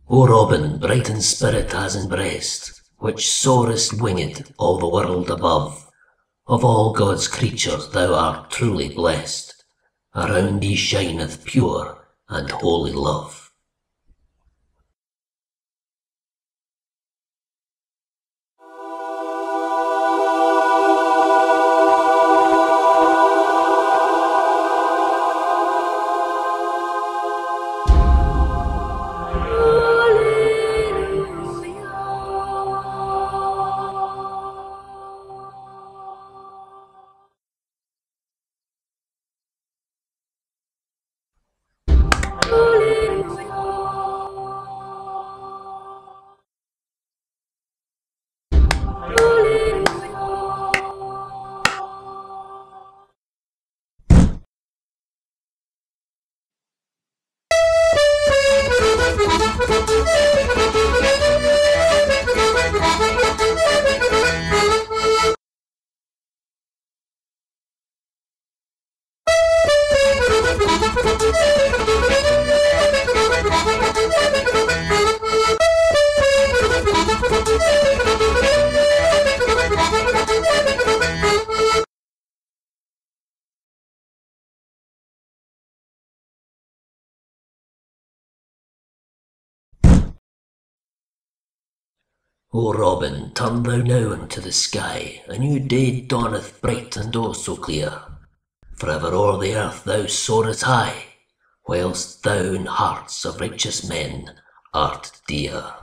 O Robin, bright in spirit as in breast, which soarest winged all the world above, of all God's creatures thou art truly blessed, around thee shineth pure and holy love. O Robin, turn thou now unto the sky, a new day dawneth bright and oh so clear. For ever o'er the earth thou soarest high, whilst thou in hearts of righteous men art dear.